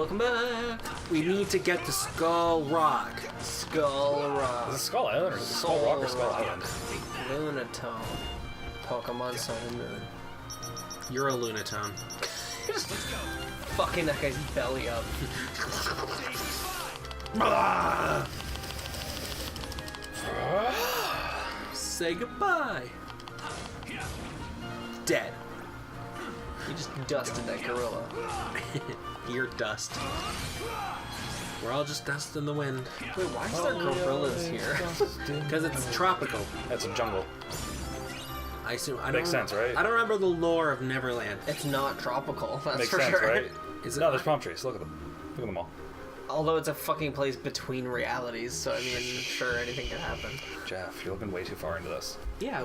Welcome back. We need to get to Skull Rock. Skull Rock. Is it Skull Island or is it Skull Rock or Skull Island? Lunatone. Pokemon Sun and Moon. You're a Lunatone. Just fucking that guy's belly up. Say goodbye. Dead. You just dusted that gorilla. You're dust. We're all just dust in the wind. Wait, why is there gorillas here? Because it's tropical. That's a jungle. I assume. Makes sense, right? I don't remember the lore of Neverland. It's not tropical, that's Makes for sense, sure. right? Is it? No, there's palm trees. Look at them. Look at them all. Although it's a fucking place between realities, so I mean, sure, anything can happen. Jeff, you're looking way too far into this. Yeah.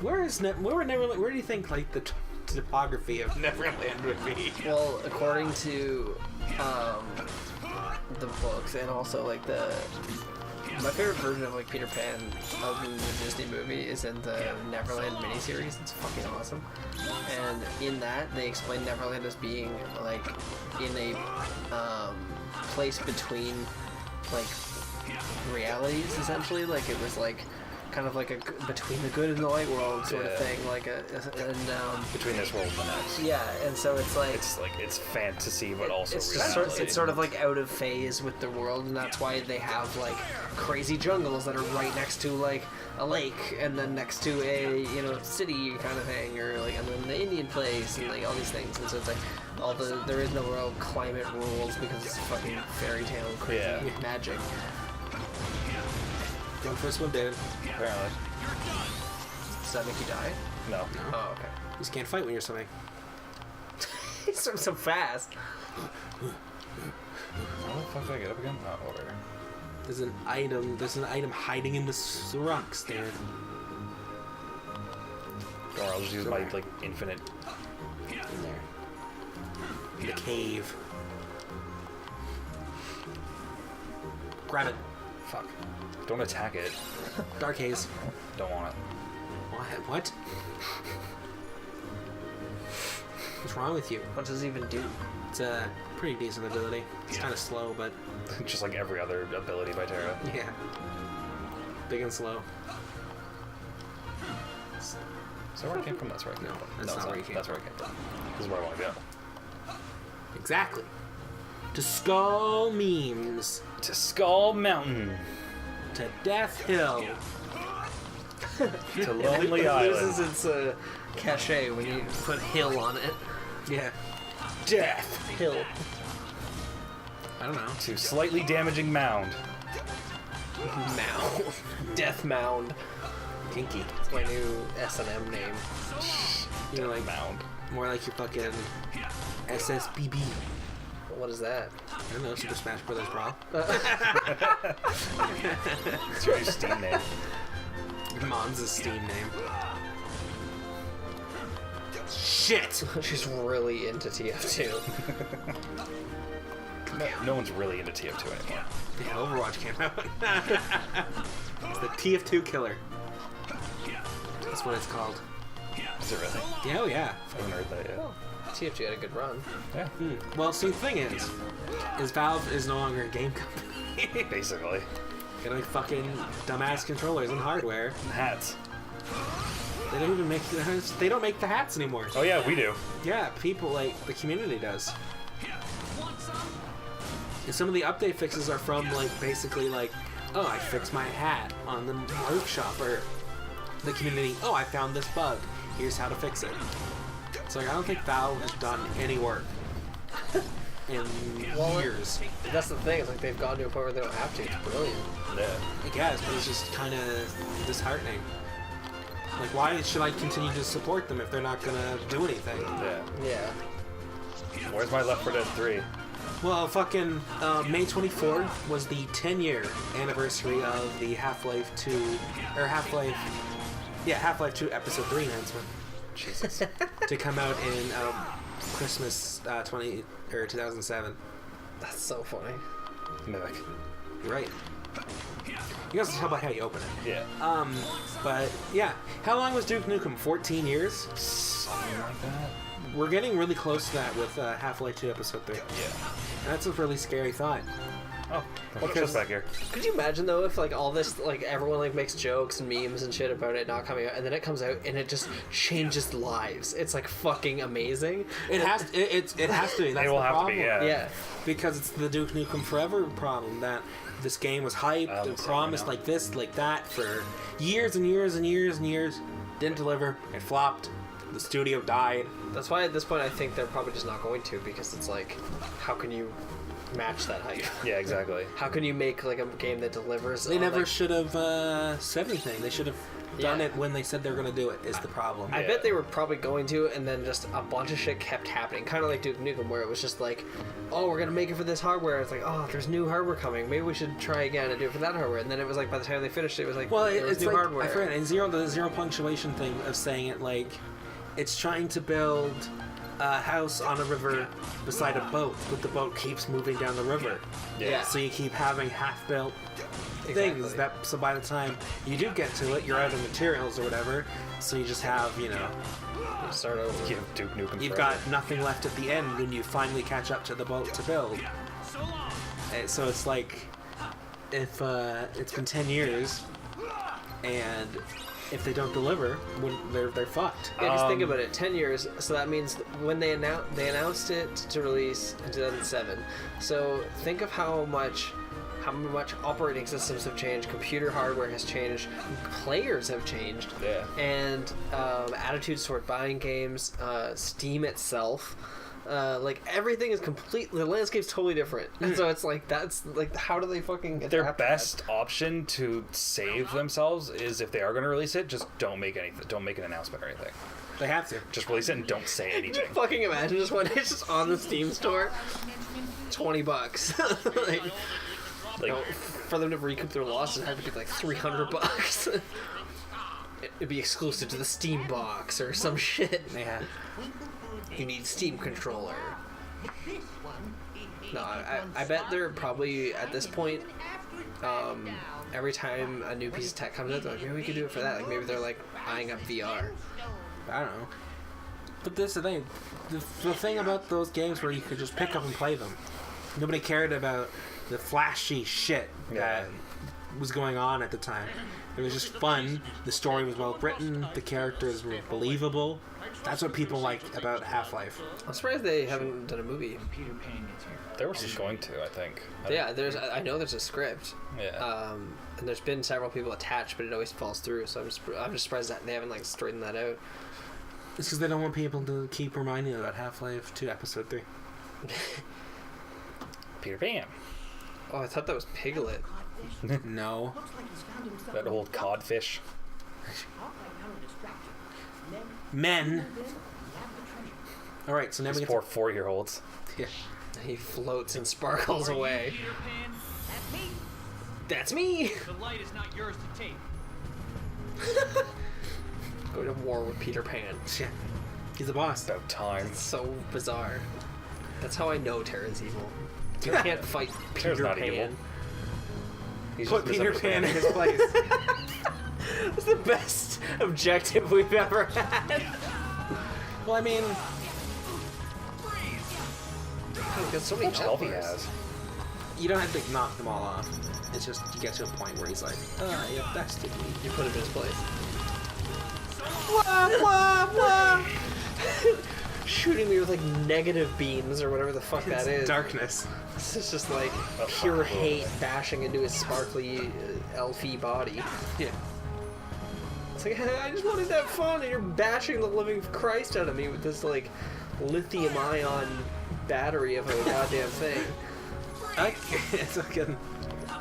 Where Neverland? Where do you think like the topography of Neverland would be? Well, according to the books and also like my favorite version of like Peter Pan of the Disney movie is in the Neverland miniseries. It's fucking awesome. And in that, they explain Neverland as being like in a place between like realities, essentially. Like it was like kind of like a between the good and the light world sort of thing, like between this world and the next. yeah, and so it's fantasy, but also it's sort of like out of phase with the world, and that's why they have like crazy jungles that are right next to like a lake, and then next to a city kind of thing, or like and then the Indian place, and like all these things, and so it's like there is no real climate rules because it's fucking fairy tale crazy magic. Going for a swim, David. Apparently. Does that make you die? No. Oh, okay. You just can't fight when you're swimming. He's so fast. How the fuck did I get up again? Oh, whatever. There's an item hiding in the rocks, David. Or I'll just use my like infinite In there. In the cave. Grab it. fuck. Don't attack it. Dark haze. Don't want it. What? What's wrong with you? What does it even do? It's a pretty decent ability. It's kind of slow, but Just like every other ability by Terra. yeah. Big and slow. Is that where I came from? That's where I came from. That's not where you came That's where I came from. This is where I want to go. Exactly. To Skull Memes. To Skull Mountain. To Death Hill. To Lonely It Island. loses its cachet when you put hill on it. Yeah. Death Hill. I don't know. To Slightly Damaging Mound. Mound. Death Mound. Kinky. It's my new S&M name. You know, like Mound. more like your fucking SSBB. What is that? I don't know, Super Smash Brothers Brawl. It's your new Steam name. Your mom's a Steam name. Shit! She's really into TF2. No one's really into TF2 anymore. Yeah, Overwatch came out. It's the TF2 killer. That's what it's called. Is it really? Yeah, oh yeah. I haven't heard that yet. TF2 had a good run. Yeah. Well, see, the thing is Valve is no longer a game company. Basically. They make fucking dumbass controllers and hardware. Hats. They don't even make they don't make the hats anymore. Oh yeah, we do. Yeah, people like the community does. And some of the update fixes are from like basically like, oh, I fixed my hat on the workshop, or the community, oh, I found this bug. Here's how to fix it. So like, I don't think Valve has done any work in years. That's the thing. It's like they've gone to a point where they don't have to. It's brilliant. Yeah. I guess, but it's just kind of disheartening. Like, why should I continue to support them if they're not gonna do anything? Yeah. Yeah. Where's my Left 4 Dead 3? Well, fucking May 24th was the 10-year anniversary of the Half-Life 2, or Half-Life 2 Episode 3 announcement. Jesus. To come out in Christmas 2007. That's so funny. Mimic. You're right. You guys can tell about how you open it. Yeah. But yeah, how long was Duke Nukem? 14 years? Something like that. we're getting really close to that with Half-Life 2 Episode 3. Yeah. And that's a really scary thought. Oh, Because- just back here. Could you imagine though if like all this like everyone like makes jokes and memes and shit about it not coming out, and then it comes out and it just changes lives? It's like fucking amazing. It has to be. That's It will the have problem. to be, yeah. Yeah. Because it's the Duke Nukem Forever problem that this game was hyped and promised like this, like that for years and years and years and years. Didn't deliver. It flopped. The studio died. That's why at this point I think they're probably just not going to, because it's like, how can you match that hype? Yeah, exactly. How can you make like a game that delivers? They on, never like, should have said anything. They should have done Yeah. it when they said they were going to do it, is the problem. I bet they were probably going to, and then just a bunch of shit kept happening. Kind of like Duke Nukem, where it was just like, oh, we're going to make it for this hardware. It's like, oh, there's new hardware coming. Maybe we should try again and do it for that hardware. And then it was like, by the time they finished it, it was like, Well, there was it's new like, hardware. I forget, and the zero punctuation thing of saying it like, it's trying to build a house on a river beside a boat, but the boat keeps moving down the river. Yeah. So you keep having half-built things Exactly. that, so by the time you do get to it, you're out of materials or whatever, so you just have, Start over. You have Duke Nukem you've forever. got nothing left at the end when you finally catch up to the boat to build. So it's like, if it's been 10 years, and if they don't deliver, when they're fucked. Yeah, just think about it. 10 years. So that means when they announced it to release in 2007. So think of how much operating systems have changed, computer hardware has changed, players have changed, Yeah. and attitudes toward buying games, Steam itself. Like everything is completely, the landscape's totally different. And so it's like, that's like, how do they fucking Their adapt that? best option to save themselves is, if they are going to release it, just don't make anything. Don't make an announcement or anything. They have to. Just release it and don't say anything. Fucking imagine just when it's just on the Steam store, $20. Like, Like, for them to recoup their losses, it'd have to be like $300. It'd be exclusive to the Steam box or some shit. Yeah. You need Steam controller. No, I bet they're probably at this point. Every time a new piece of tech comes out, they're like, maybe we could do it for that. Like maybe they're like eyeing up VR. I don't know. But this is the thing. The thing about those games where you could just pick up and play them. Nobody cared about the flashy shit that was going on at the time. It was just fun. The story was well written. The characters were believable. That's what people like about Half-Life. I'm surprised they haven't done a movie. they were going to, I think. Yeah, I know there's a script. Yeah. And there's been several people attached, but it always falls through. So I'm just surprised that they haven't like straightened that out. It's because they don't want people to keep reminding them about Half-Life 2 Episode 3. Peter Pan. Oh, I thought that was Piglet. No. That old codfish. Men. Alright, so now we These get poor 4-year-olds. to... Yeah. He floats and sparkles away. Peter Pan, That's me! the light is not yours to take. Go to war with Peter Pan. Yeah. He's the boss. About time. It's so bizarre. That's how I know Terra's evil. You can't fight Terra's Peter not Pan. evil. He's Put just Peter Pan in his misunderstanding. place. That's the best objective we've ever had. Well, I mean, He's got so many How much health he helpers. has. you don't have to knock them all off. It's just you get to a point where he's like, you bested me. You put him in his place. Shooting me with like negative beams or whatever the fuck that is. Darkness. It's just like pure hate bashing into his sparkly, elfy body. Yeah. It's like, I just wanted to have fun, and you're bashing the living Christ out of me with this like lithium-ion battery of a goddamn thing. It's fucking.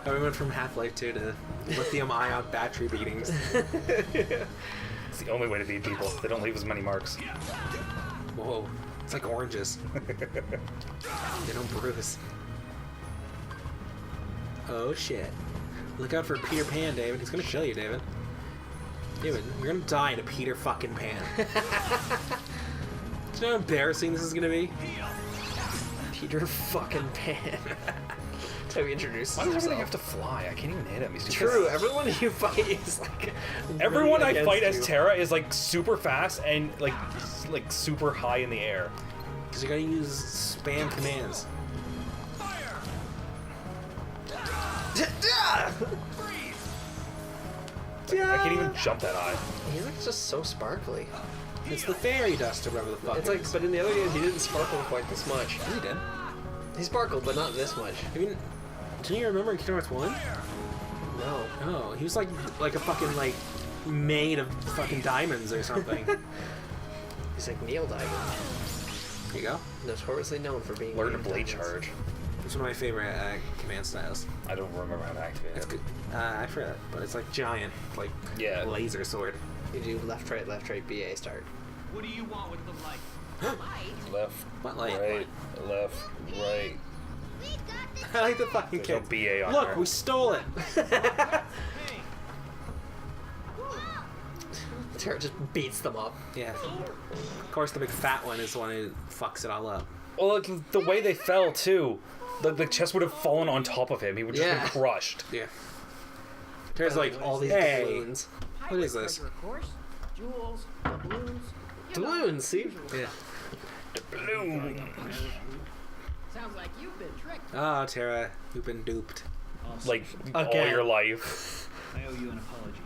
We went from Half-Life 2 to lithium-ion battery beatings. It's the only way to beat people. They don't leave as many marks. Whoa. It's like oranges. They don't bruise. Oh shit. Look out for Peter Pan, David. He's gonna kill you, David. David, you're gonna die to Peter fucking Pan. Do you know how embarrassing this is gonna be? Peter fucking Pan. how he introduces Why does himself. everything have to fly? I can't even hit him. He's too True, fast. everyone you fight is like... Everyone I really fight against as you. Terra is like super fast and like super high in the air. Because you gotta use spam commands. I can't even jump that high. He's like just so sparkly. It's the fairy dust or whatever the fuck. It's like, but in the other games he didn't sparkle quite this much. he did. He sparkled, but not this much. I mean, do you remember in Kingdom Hearts 1? No. No, he was like a fucking like made of fucking diamonds or something. There He's like Neil Diamond, you go. notoriously known for being Learn to made of blade diamonds. charge. It's one of my favorite command styles. I don't remember how to activate It's it. good. I forgot, but it's like giant, like Yeah. laser sword. You do left, right, BA start. What do you want with the light? Left, What light? right, left, right. I like the fucking There's no kids. BA on Look, there. we stole it. Hey, Terra just beats them up. Yeah. Of course, the big fat one is the one who fucks it all up. Well, like, the way they fell too, the chest would have fallen on top of him. He would just Yeah. been crushed. Yeah. There's like all these hey, balloons. what is this? Of course. Jewels, doubloons. Balloons, see? Yeah. Balloon. Sounds like you've been tricked. Oh, Terra, you've been duped. awesome. Like all Again. your life. I owe you an apology.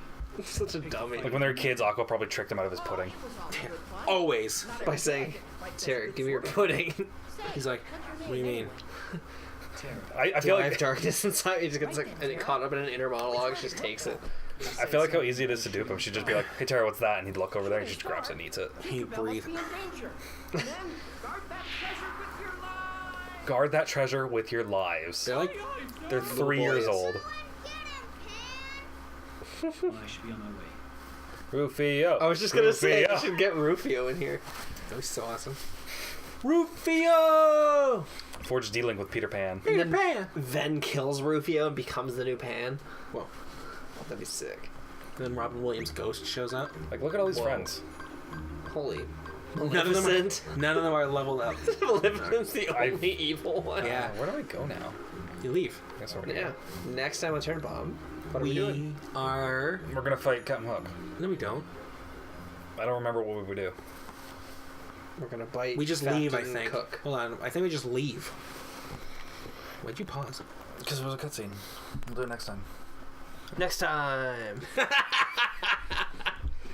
Such a dummy. Like when they were kids, Aqua probably tricked him out of his pudding. It was all good fun. Always. By saying, Terra, give me your pudding. He's like, what do you mean? I I feel I have like darkness inside. He just gets like and caught up in an inner monologue. Just takes it. I feel like how easy it is to dupe him. She'd just be like, "Hey Tara, what's that?" And he'd look over there and she just grabs it and eats it. You breathe. Be in danger. And then guard that treasure with your life. Guard that treasure with your lives. They're like, They're 3 years boys. old. Well, I should be on my way. Rufio. I was just gonna say, Rufio. I should get Rufio in here. that was so awesome. Rufio! Forge D-Link with Peter Pan. And then, Pan. then kills Rufio and becomes the new Pan. Whoa. That'd be sick. Then Robin Williams' ghost shows up. Like, look at all these Whoa. friends. Holy. None of them Maleficent. none of them are leveled up. Maleficent's the I- only evil one. Yeah. Where do I go now? You leave. I guess we're Yeah. Next time on Turnip, what are we We doing? are. We're gonna fight Captain Hook. No, we don't. I don't remember what we would do. We're gonna bite. We just Captain leave, I think. Cook. Hold on. I think we just leave. Why'd you pause? Because it was a cutscene. We'll do it next time. Next time.